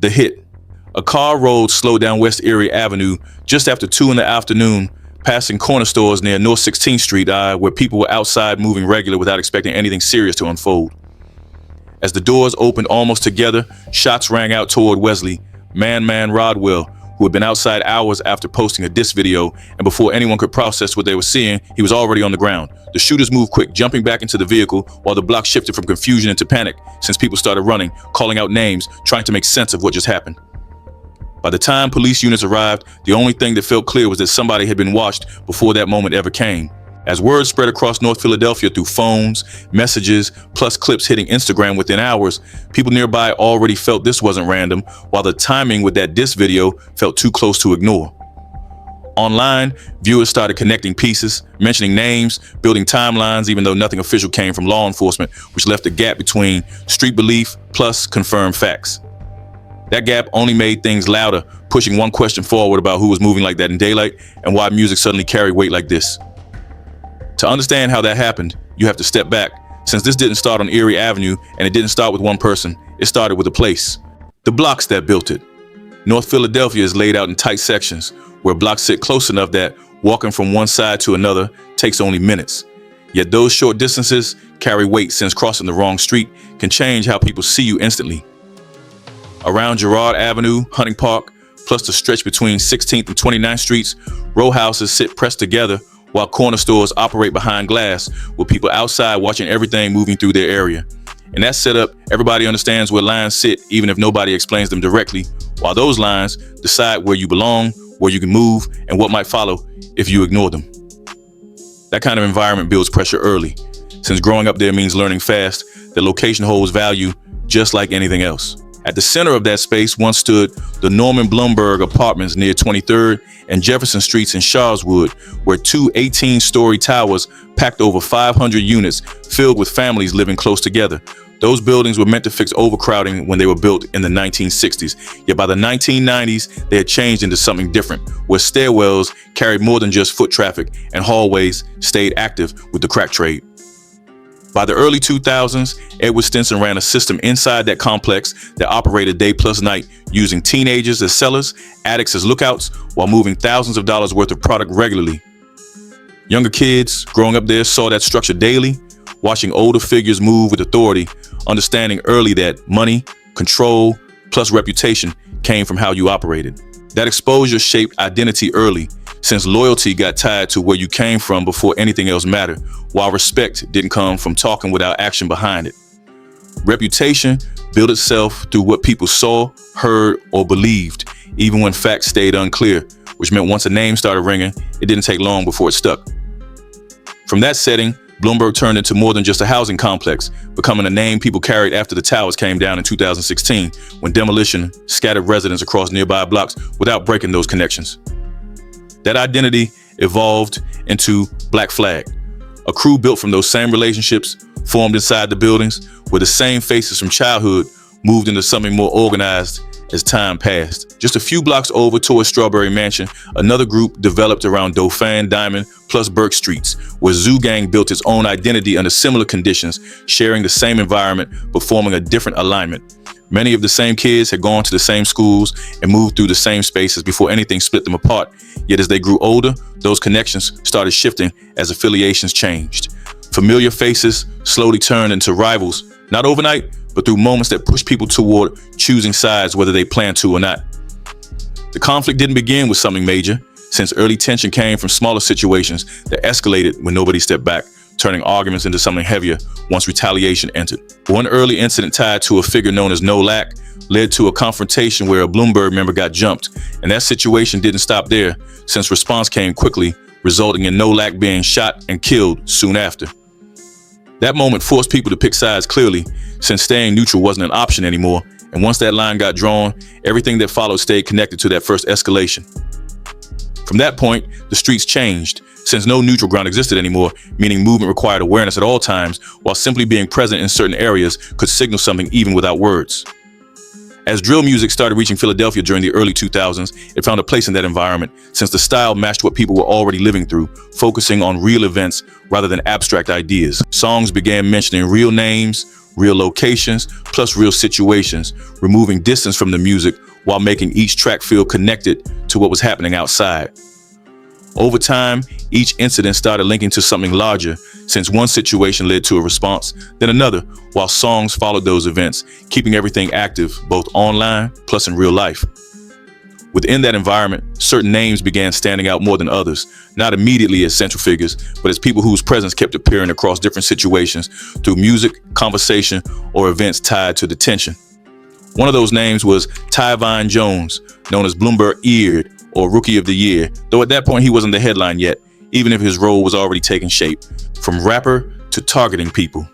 The hit. A car rolled slow down West Erie Avenue just after 2 in the afternoon, passing corner stores near North 16th Street, where people were outside moving regular without expecting anything serious to unfold. As the doors opened almost together, shots rang out toward Wesley, ManMan Rodwell, who had been outside hours after posting a diss video, and before anyone could process what they were seeing, he was already on the ground. The shooters moved quick, jumping back into the vehicle while the block shifted from confusion into panic since people started running, calling out names, trying to make sense of what just happened. By the time police units arrived, the only thing that felt clear was that somebody had been watched before that moment ever came. As word spread across North Philadelphia through phones, messages, plus clips hitting Instagram within hours, people nearby already felt this wasn't random, while the timing with that diss video felt too close to ignore. Online, viewers started connecting pieces, mentioning names, building timelines, even though nothing official came from law enforcement, which left a gap between street belief plus confirmed facts. That gap only made things louder, pushing one question forward about who was moving like that in daylight and why music suddenly carried weight like this. To understand how that happened, you have to step back, since this didn't start on Erie Avenue and it didn't start with one person, it started with a place. The blocks that built it. North Philadelphia is laid out in tight sections, where blocks sit close enough that walking from one side to another takes only minutes. Yet those short distances carry weight, since crossing the wrong street can change how people see you instantly. Around Girard Avenue, Hunting Park, plus the stretch between 16th and 29th Streets, row houses sit pressed together while corner stores operate behind glass, with people outside watching everything moving through their area. In that setup, everybody understands where lines sit, even if nobody explains them directly, while those lines decide where you belong, where you can move, and what might follow if you ignore them. That kind of environment builds pressure early, since growing up there means learning fast that location holds value just like anything else. At the center of that space once stood the Norman Blumberg apartments near 23rd and Jefferson Streets in Charleswood, where two 18-story towers packed over 500 units filled with families living close together. Those buildings were meant to fix overcrowding when they were built in the 1960s, yet by the 1990s, they had changed into something different, where stairwells carried more than just foot traffic and hallways stayed active with the crack trade. By the early 2000s, Edward Stinson ran a system inside that complex that operated day plus night, using teenagers as sellers, addicts as lookouts, while moving thousands of dollars worth of product regularly. Younger kids growing up there saw that structure daily, watching older figures move with authority, understanding early that money, control, plus reputation came from how you operated. That exposure shaped identity early, since loyalty got tied to where you came from before anything else mattered, while respect didn't come from talking without action behind it. Reputation built itself through what people saw, heard, or believed, even when facts stayed unclear, which meant once a name started ringing, it didn't take long before it stuck. From that setting, Bloomberg turned into more than just a housing complex, becoming a name people carried after the towers came down in 2016, when demolition scattered residents across nearby blocks without breaking those connections. That identity evolved into Black Flag, a crew built from those same relationships formed inside the buildings, where the same faces from childhood moved into something more organized as time passed. Just a few blocks over towards Strawberry Mansion, another group developed around Dauphin, Diamond, plus Burke Streets, where Zoo Gang built its own identity under similar conditions, sharing the same environment but forming a different alignment. Many of the same kids had gone to the same schools and moved through the same spaces before anything split them apart. Yet as they grew older, those connections started shifting as affiliations changed. Familiar faces slowly turned into rivals, not overnight, but through moments that pushed people toward choosing sides whether they planned to or not. The conflict didn't begin with something major, since early tension came from smaller situations that escalated when nobody stepped back, turning arguments into something heavier once retaliation entered. One early incident tied to a figure known as No Lack led to a confrontation where a Bloomberg member got jumped, and that situation didn't stop there, since response came quickly, resulting in No Lack being shot and killed soon after. That moment forced people to pick sides clearly, since staying neutral wasn't an option anymore, and once that line got drawn, everything that followed stayed connected to that first escalation. From that point, the streets changed, since no neutral ground existed anymore, meaning movement required awareness at all times, while simply being present in certain areas could signal something even without words. As drill music started reaching Philadelphia during the early 2000s, it found a place in that environment, since the style matched what people were already living through, focusing on real events rather than abstract ideas. Songs began mentioning real names, real locations, plus real situations, removing distance from the music while making each track feel connected to what was happening outside. Over time, each incident started linking to something larger, since one situation led to a response, then another, while songs followed those events, keeping everything active, both online plus in real life. Within that environment, certain names began standing out more than others, not immediately as central figures, but as people whose presence kept appearing across different situations through music, conversation, or events tied to detention. One of those names was Tyvine Jones, known as Bloomberg-eared, or Rookie of the Year, though at that point he wasn't the headline yet, even if his role was already taking shape, from rapper to targeting people.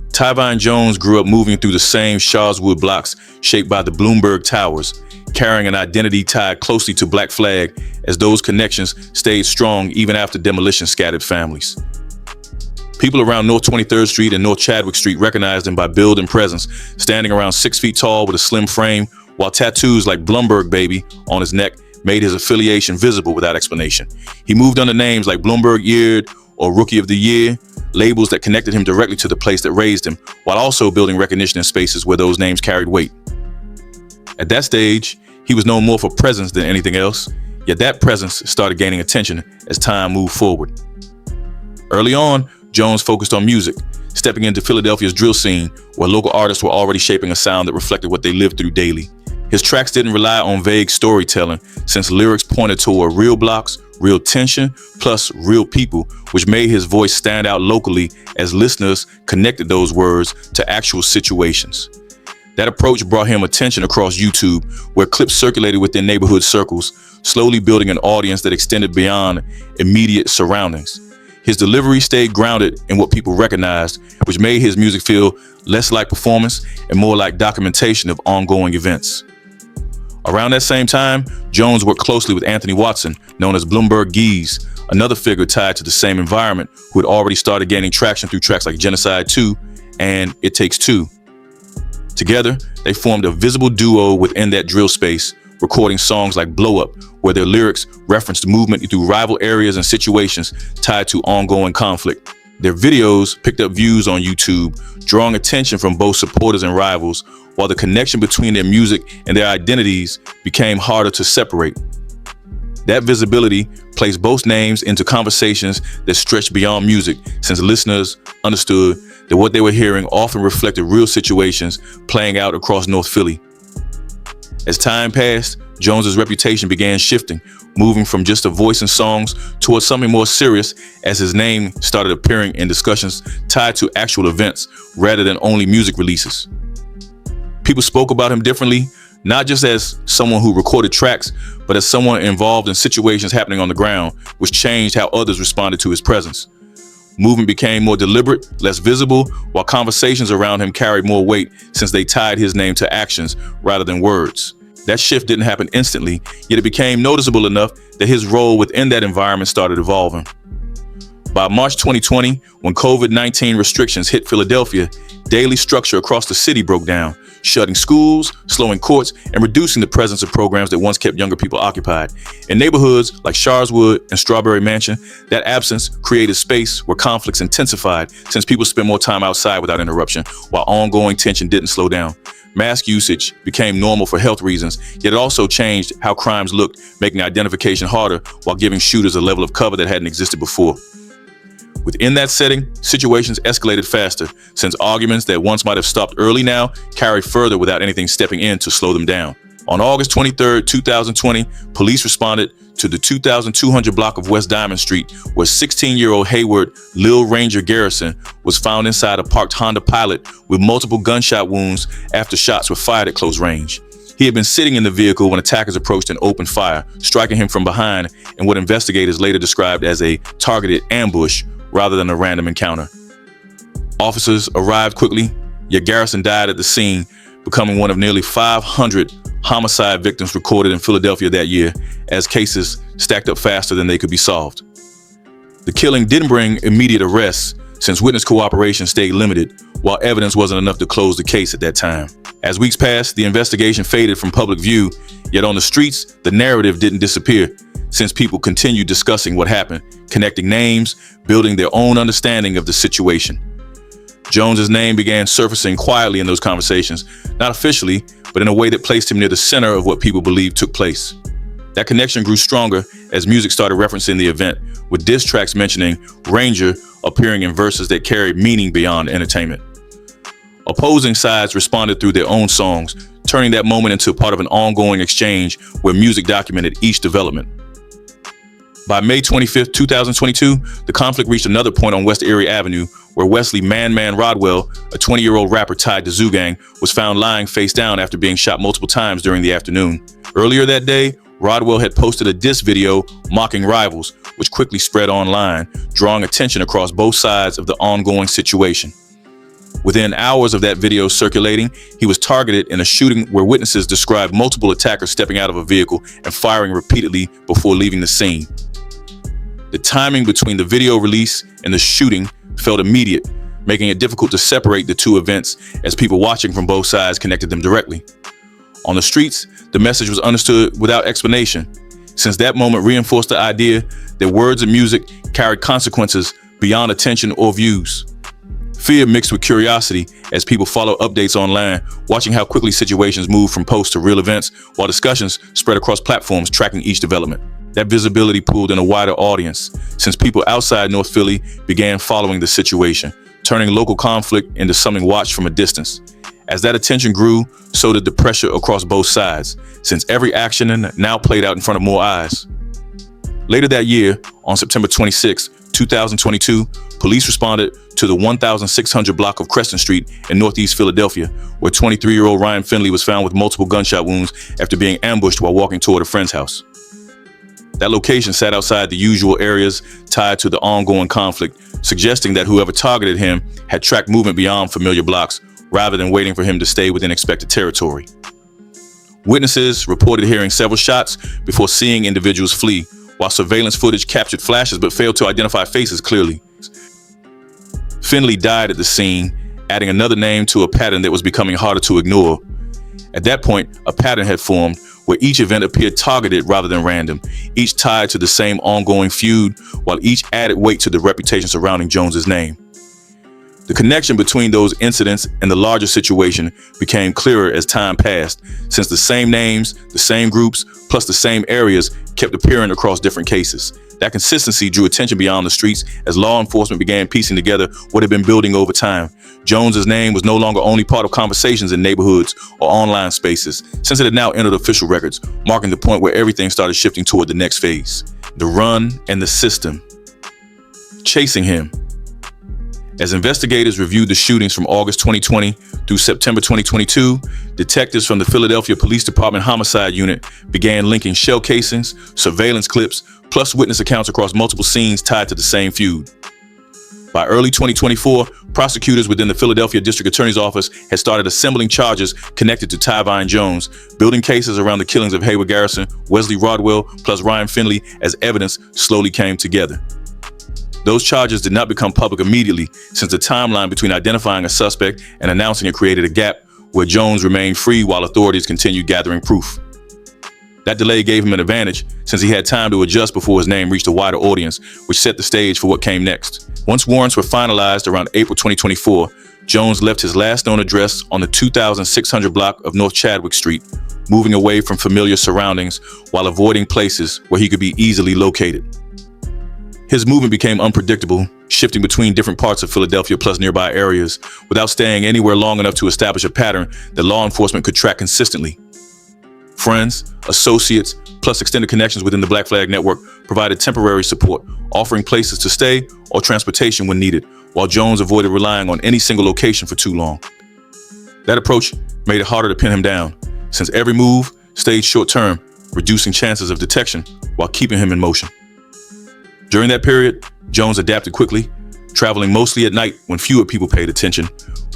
Tyvine Jones grew up moving through the same Sharswood blocks shaped by the Bloomberg Towers, carrying an identity tied closely to Black Flag as those connections stayed strong even after demolition scattered families. People around North 23rd Street and North Chadwick Street recognized him by build and presence, standing around 6 feet tall with a slim frame, while tattoos like Bloomberg Baby on his neck made his affiliation visible without explanation. He moved under names like Bloomberg-eared or Rookie of the Year, labels that connected him directly to the place that raised him, while also building recognition in spaces where those names carried weight. At that stage, he was known more for presence than anything else, yet that presence started gaining attention as time moved forward. Early on, Jones focused on music, stepping into Philadelphia's drill scene, where local artists were already shaping a sound that reflected what they lived through daily. His tracks didn't rely on vague storytelling, since lyrics pointed toward real blocks, real tension, plus real people, which made his voice stand out locally as listeners connected those words to actual situations. That approach brought him attention across YouTube, where clips circulated within neighborhood circles, slowly building an audience that extended beyond immediate surroundings. His delivery stayed grounded in what people recognized, which made his music feel less like performance and more like documentation of ongoing events. Around that same time, Jones worked closely with Anthony Watson, known as Bloomberg Geese, another figure tied to the same environment who had already started gaining traction through tracks like Genocide 2 and It Takes Two. Together, they formed a visible duo within that drill space, recording songs like Blow Up, where their lyrics referenced movement through rival areas and situations tied to ongoing conflict. Their videos picked up views on YouTube, drawing attention from both supporters and rivals, while the connection between their music and their identities became harder to separate. That visibility placed both names into conversations that stretched beyond music, since listeners understood that what they were hearing often reflected real situations playing out across North Philly. As time passed, Jones's reputation began shifting, moving from just a voice in songs towards something more serious as his name started appearing in discussions tied to actual events rather than only music releases. People spoke about him differently, not just as someone who recorded tracks, but as someone involved in situations happening on the ground, which changed how others responded to his presence. Movement became more deliberate, less visible, while conversations around him carried more weight since they tied his name to actions rather than words. That shift didn't happen instantly, yet it became noticeable enough that his role within that environment started evolving. By March 2020, when COVID-19 restrictions hit Philadelphia, daily structure across the city broke down, shutting schools, slowing courts, and reducing the presence of programs that once kept younger people occupied. In neighborhoods like Sharswood and Strawberry Mansion, that absence created space where conflicts intensified since people spent more time outside without interruption, while ongoing tension didn't slow down. Mask usage became normal for health reasons, yet it also changed how crimes looked, making identification harder while giving shooters a level of cover that hadn't existed before. Within that setting, situations escalated faster, since arguments that once might have stopped early now carried further without anything stepping in to slow them down. On August 23, 2020, police responded to the 2200 block of West Diamond Street, where 16-year-old Hayward Lil Ranger Garrison was found inside a parked Honda Pilot with multiple gunshot wounds after shots were fired at close range. He had been sitting in the vehicle when attackers approached and opened fire, striking him from behind in what investigators later described as a targeted ambush rather than a random encounter. Officers arrived quickly, yet Garrison died at the scene, becoming one of nearly 500 homicide victims recorded in Philadelphia that year, as cases stacked up faster than they could be solved. The killing didn't bring immediate arrests, since witness cooperation stayed limited, while evidence wasn't enough to close the case at that time. As weeks passed, the investigation faded from public view, yet on the streets, the narrative didn't disappear, since people continued discussing what happened, connecting names, building their own understanding of the situation. Jones's name began surfacing quietly in those conversations, not officially, but in a way that placed him near the center of what people believed took place. That connection grew stronger as music started referencing the event, with diss tracks mentioning Ranger appearing in verses that carried meaning beyond entertainment. Opposing sides responded through their own songs, turning that moment into part of an ongoing exchange where music documented each development. By May 25, 2022, the conflict reached another point on West Erie Avenue, where Wesley ManMan Rodwell, a 20-year-old rapper tied to Zoo Gang, was found lying face down after being shot multiple times during the afternoon. Earlier that day, Rodwell had posted a diss video mocking rivals, which quickly spread online, drawing attention across both sides of the ongoing situation. Within hours of that video circulating, he was targeted in a shooting where witnesses described multiple attackers stepping out of a vehicle and firing repeatedly before leaving the scene. The timing between the video release and the shooting felt immediate, making it difficult to separate the two events as people watching from both sides connected them directly. On the streets, the message was understood without explanation, since that moment reinforced the idea that words and music carried consequences beyond attention or views. Fear mixed with curiosity as people followed updates online, watching how quickly situations moved from posts to real events, while discussions spread across platforms tracking each development. That visibility pulled in a wider audience, since people outside North Philly began following the situation, turning local conflict into something watched from a distance. As that attention grew, so did the pressure across both sides, since every action now played out in front of more eyes. Later that year, on September 26, 2022, police responded to the 1600 block of Creston Street in Northeast Philadelphia, where 23-year-old Ryan Finley was found with multiple gunshot wounds after being ambushed while walking toward a friend's house. That location sat outside the usual areas tied to the ongoing conflict, suggesting that whoever targeted him had tracked movement beyond familiar blocks rather than waiting for him to stay within expected territory. Witnesses reported hearing several shots before seeing individuals flee, while surveillance footage captured flashes but failed to identify faces clearly. Finley died at the scene, adding another name to a pattern that was becoming harder to ignore. At that point, a pattern had formed where each event appeared targeted rather than random, each tied to the same ongoing feud, while each added weight to the reputation surrounding Jones's name. The connection between those incidents and the larger situation became clearer as time passed, since the same names, the same groups, plus the same areas kept appearing across different cases. That consistency drew attention beyond the streets as law enforcement began piecing together what had been building over time. Jones's name was no longer only part of conversations in neighborhoods or online spaces, since it had now entered official records, marking the point where everything started shifting toward the next phase. The run and the system. Chasing him. As investigators reviewed the shootings from August 2020 through September 2022, detectives from the Philadelphia Police Department Homicide Unit began linking shell casings, surveillance clips, plus witness accounts across multiple scenes tied to the same feud. By early 2024, prosecutors within the Philadelphia District Attorney's Office had started assembling charges connected to Tyvine Jones, building cases around the killings of Hayward Garrison, Wesley Rodwell, plus Ryan Finley as evidence slowly came together. Those charges did not become public immediately, since the timeline between identifying a suspect and announcing it created a gap where Jones remained free while authorities continued gathering proof. That delay gave him an advantage, since he had time to adjust before his name reached a wider audience, which set the stage for what came next. Once warrants were finalized around April 2024, Jones left his last known address on the 2600 block of North Chadwick Street, moving away from familiar surroundings while avoiding places where he could be easily located. His movement became unpredictable, shifting between different parts of Philadelphia plus nearby areas, without staying anywhere long enough to establish a pattern that law enforcement could track consistently. Friends, associates, plus extended connections within the Black Flag Network provided temporary support, offering places to stay or transportation when needed, while Jones avoided relying on any single location for too long. That approach made it harder to pin him down, since every move stayed short-term, reducing chances of detection while keeping him in motion. During that period, Jones adapted quickly, traveling mostly at night when fewer people paid attention,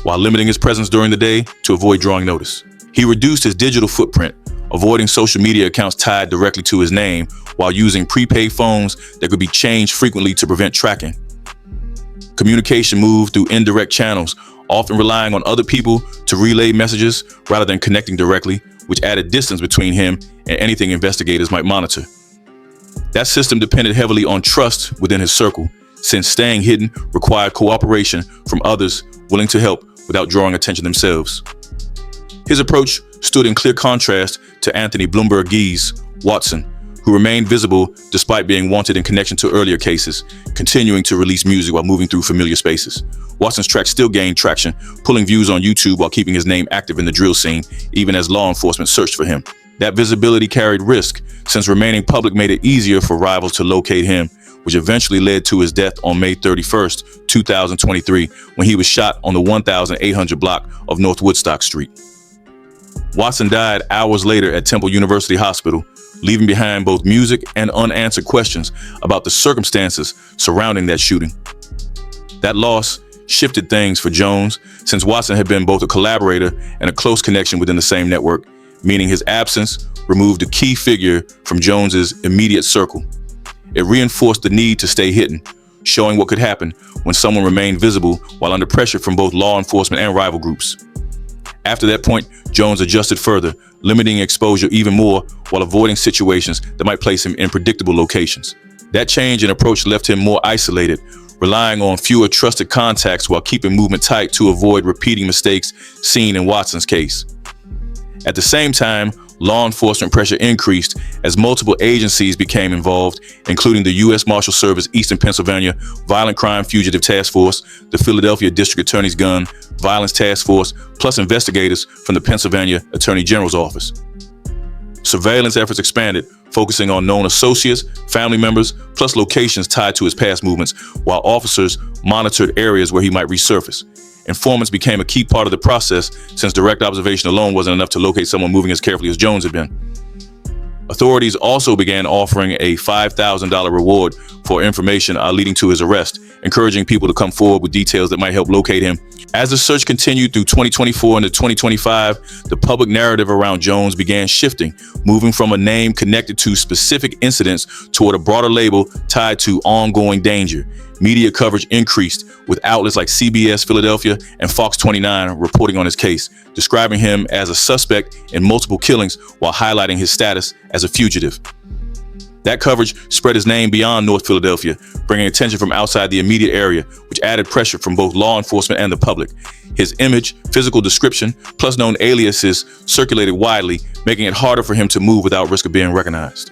while limiting his presence during the day to avoid drawing notice. He reduced his digital footprint, avoiding social media accounts tied directly to his name, while using prepaid phones that could be changed frequently to prevent tracking. Communication moved through indirect channels, often relying on other people to relay messages rather than connecting directly, which added distance between him and anything investigators might monitor. That system depended heavily on trust within his circle, since staying hidden required cooperation from others willing to help without drawing attention themselves. His approach stood in clear contrast to Anthony Bloomberg Gee's Watson, who remained visible despite being wanted in connection to earlier cases, continuing to release music while moving through familiar spaces. Watson's track still gained traction, pulling views on YouTube while keeping his name active in the drill scene, even as law enforcement searched for him. That visibility carried risk, since remaining public made it easier for rivals to locate him, which eventually led to his death on May 31st, 2023, when he was shot on the 1800 block of North Woodstock Street. Watson died hours later at Temple University Hospital, leaving behind both music and unanswered questions about the circumstances surrounding that shooting. That loss shifted things for Jones, since Watson had been both a collaborator and a close connection within the same network, meaning his absence removed a key figure from Jones's immediate circle. It reinforced the need to stay hidden, showing what could happen when someone remained visible while under pressure from both law enforcement and rival groups. After that point, Jones adjusted further, limiting exposure even more while avoiding situations that might place him in predictable locations. That change in approach left him more isolated, relying on fewer trusted contacts while keeping movement tight to avoid repeating mistakes seen in Watson's case. At the same time, law enforcement pressure increased as multiple agencies became involved, including the U.S. Marshal Service Eastern Pennsylvania Violent Crime Fugitive Task Force, the Philadelphia District Attorney's Gun Violence Task Force, plus investigators from the Pennsylvania Attorney General's Office. Surveillance efforts expanded, focusing on known associates, family members, plus locations tied to his past movements, while officers monitored areas where he might resurface. Informants became a key part of the process, since direct observation alone wasn't enough to locate someone moving as carefully as Jones had been. Authorities also began offering a $5,000 reward for information leading to his arrest, encouraging people to come forward with details that might help locate him. As the search continued through 2024 into 2025, the public narrative around Jones began shifting, moving from a name connected to specific incidents toward a broader label tied to ongoing danger. Media coverage increased, with outlets like CBS Philadelphia and Fox 29 reporting on his case, describing him as a suspect in multiple killings while highlighting his status as a fugitive. That coverage spread his name beyond North Philadelphia, bringing attention from outside the immediate area, which added pressure from both law enforcement and the public. His image, physical description, plus known aliases circulated widely, making it harder for him to move without risk of being recognized.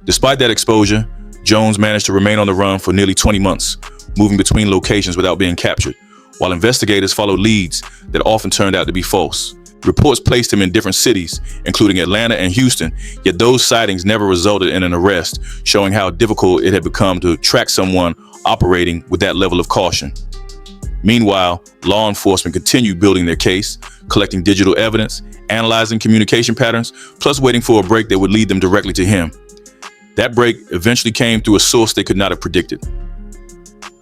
Despite that exposure, Jones managed to remain on the run for nearly 20 months, moving between locations without being captured, while investigators followed leads that often turned out to be false. Reports placed him in different cities, including Atlanta and Houston, yet those sightings never resulted in an arrest, showing how difficult it had become to track someone operating with that level of caution. Meanwhile, law enforcement continued building their case, collecting digital evidence, analyzing communication patterns, plus waiting for a break that would lead them directly to him. That break eventually came through a source they could not have predicted.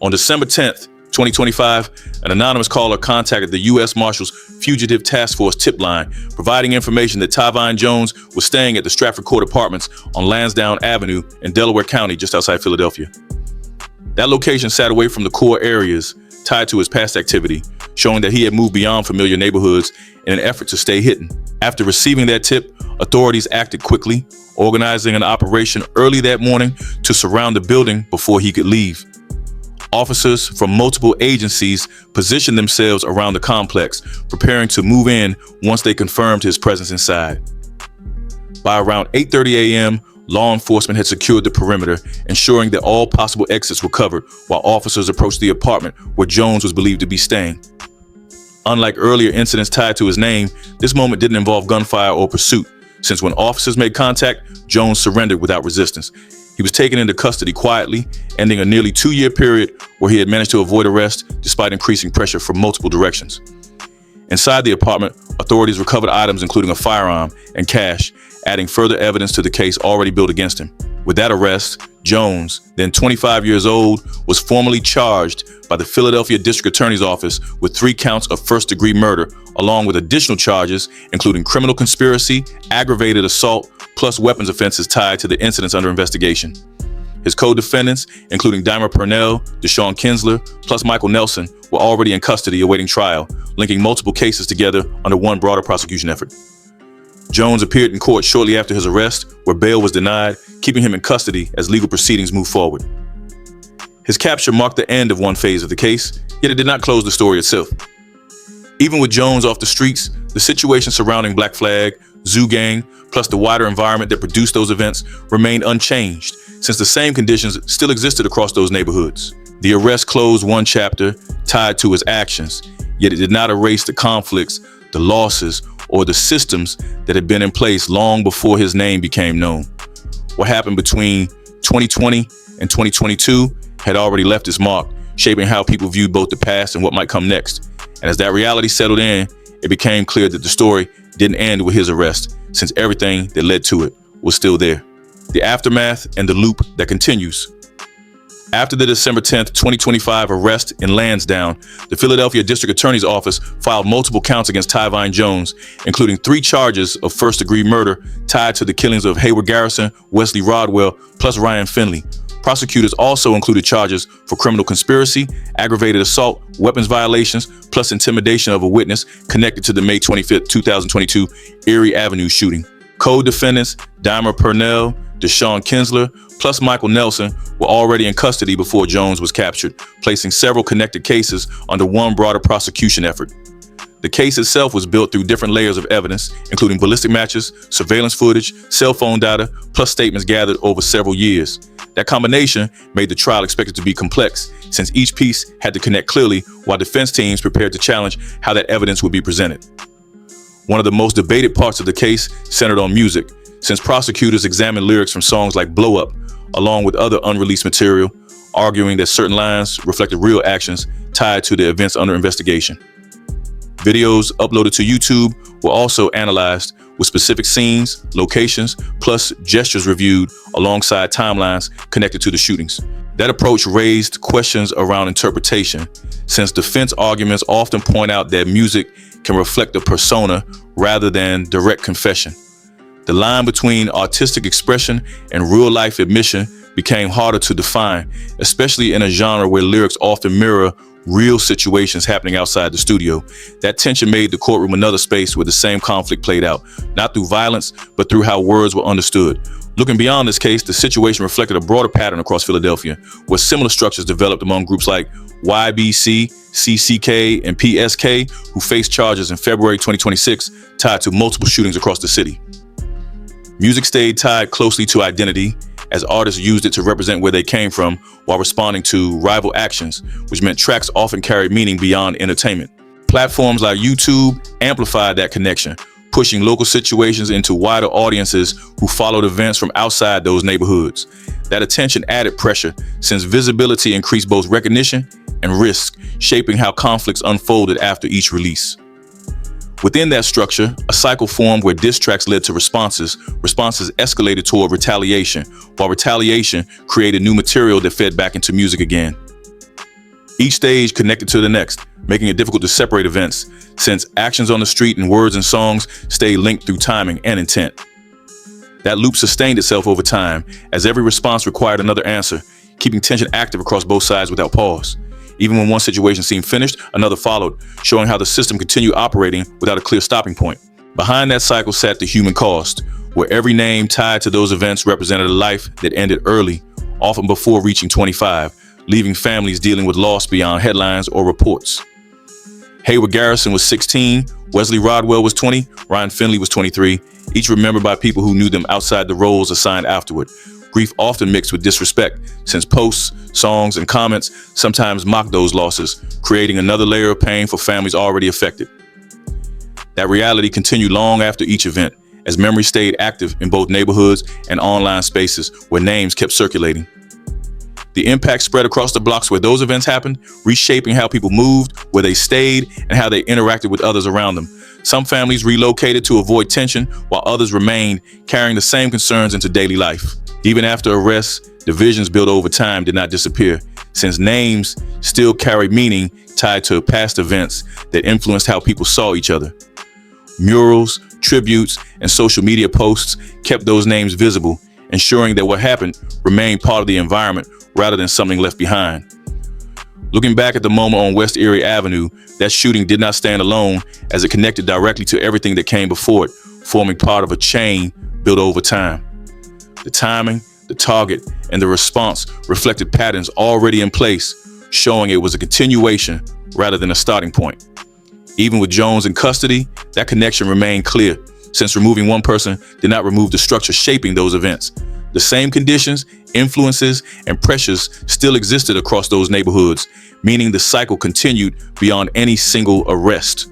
On December 10th, 2025, an anonymous caller contacted the U.S. Marshal's Fugitive Task Force tip line, providing information that Tyvine Jones was staying at the Stratford Court Apartments on Lansdowne Avenue in Delaware County, just outside Philadelphia. That location sat away from the core areas tied to his past activity, showing that he had moved beyond familiar neighborhoods in an effort to stay hidden. After receiving that tip, authorities acted quickly, organizing an operation early that morning to surround the building before he could leave. Officers from multiple agencies positioned themselves around the complex, preparing to move in once they confirmed his presence inside. By around 8:30 a.m., law enforcement had secured the perimeter, ensuring that all possible exits were covered while officers approached the apartment where Jones was believed to be staying. Unlike earlier incidents tied to his name, this moment didn't involve gunfire or pursuit, since when officers made contact, Jones surrendered without resistance. He was taken into custody quietly, ending a nearly 2-year period where he had managed to avoid arrest despite increasing pressure from multiple directions. Inside the apartment, authorities recovered items including a firearm and cash, adding further evidence to the case already built against him. With that arrest, Jones, then 25 years old, was formally charged by the Philadelphia District Attorney's Office with 3 counts of first-degree murder, along with additional charges including criminal conspiracy, aggravated assault, plus weapons offenses tied to the incidents under investigation. His co-defendants, including Dimer Purnell, Deshaun Kinsler, plus Michael Nelson, were already in custody awaiting trial, linking multiple cases together under one broader prosecution effort. Jones appeared in court shortly after his arrest, where bail was denied, keeping him in custody as legal proceedings moved forward. His capture marked the end of one phase of the case, Yet it did not close the story itself. Even with Jones off the streets, the situation surrounding Black Flag, Zoo Gang, plus the wider environment that produced those events remained unchanged, since the same conditions still existed across those neighborhoods. The arrest closed one chapter tied to his actions, yet it did not erase the conflicts, the losses, or the systems that had been in place long before his name became known. What happened between 2020 and 2022 had already left its mark, shaping how people viewed both the past and what might come next. And as that reality settled in, it became clear that the story didn't end with his arrest, since everything that led to it was still there. The aftermath and the loop that continues. After the December 10th, 2025 arrest in Lansdowne, the Philadelphia District Attorney's Office filed multiple counts against Tyvine Jones, including 3 charges of first-degree murder tied to the killings of Hayward Garrison, Wesley Rodwell, plus Ryan Finley. Prosecutors also included charges for criminal conspiracy, aggravated assault, weapons violations, plus intimidation of a witness connected to the May 25, 2022 Erie Avenue shooting. Co-defendants Dimer Purnell, Deshaun Kinsler, plus Michael Nelson were already in custody before Jones was captured, placing several connected cases under one broader prosecution effort. The case itself was built through different layers of evidence, including ballistic matches, surveillance footage, cell phone data, plus statements gathered over several years. That combination made the trial expected to be complex, since each piece had to connect clearly while defense teams prepared to challenge how that evidence would be presented. One of the most debated parts of the case centered on music, since prosecutors examined lyrics from songs like Blow Up, along with other unreleased material, arguing that certain lines reflected real actions tied to the events under investigation. Videos uploaded to YouTube were also analyzed, with specific scenes, locations, plus gestures reviewed alongside timelines connected to the shootings. That approach raised questions around interpretation, since defense arguments often point out that music can reflect a persona rather than direct confession. The line between artistic expression and real-life admission became harder to define, especially in a genre where lyrics often mirror real situations happening outside the studio. That tension made the courtroom another space where the same conflict played out, not through violence, but through how words were understood. Looking beyond this case, the situation reflected a broader pattern across Philadelphia, where similar structures developed among groups like YBC, CCK, and PSK, who faced charges in February 2026 tied to multiple shootings across the city. Music stayed tied closely to identity, as artists used it to represent where they came from while responding to rival actions, which meant tracks often carried meaning beyond entertainment. Platforms like YouTube amplified that connection, pushing local situations into wider audiences who followed events from outside those neighborhoods. That attention added pressure, since visibility increased both recognition and risk, shaping how conflicts unfolded after each release. Within that structure, a cycle formed where diss tracks led to responses escalated toward retaliation, while retaliation created new material that fed back into music again. Each stage connected to the next, making it difficult to separate events, since actions on the street and words and songs stayed linked through timing and intent. That loop sustained itself over time, as every response required another answer, keeping tension active across both sides without pause. Even when one situation seemed finished, another followed, showing how the system continued operating without a clear stopping point. Behind that cycle sat the human cost, where every name tied to those events represented a life that ended early, often before reaching 25, leaving families dealing with loss beyond headlines or reports. Hayward Garrison was 16, Wesley Rodwell was 20, Ryan Finley was 23, each remembered by people who knew them outside the roles assigned afterward. Grief often mixed with disrespect, since posts, songs, and comments sometimes mocked those losses, creating another layer of pain for families already affected. That reality continued long after each event, as memory stayed active in both neighborhoods and online spaces where names kept circulating. The impact spread across the blocks where those events happened, reshaping how people moved, where they stayed, and how they interacted with others around them. Some families relocated to avoid tension, while others remained, carrying the same concerns into daily life. Even after arrests, divisions built over time did not disappear, since names still carried meaning tied to past events that influenced how people saw each other. Murals, tributes, and social media posts kept those names visible, ensuring that what happened remained part of the environment rather than something left behind. Looking back at the moment on West Erie Avenue, that shooting did not stand alone, as it connected directly to everything that came before it, forming part of a chain built over time. The timing, the target, and the response reflected patterns already in place, showing it was a continuation rather than a starting point. Even with Jones in custody, that connection remained clear, since removing one person did not remove the structure shaping those events. The same conditions, influences, and pressures still existed across those neighborhoods, meaning the cycle continued beyond any single arrest.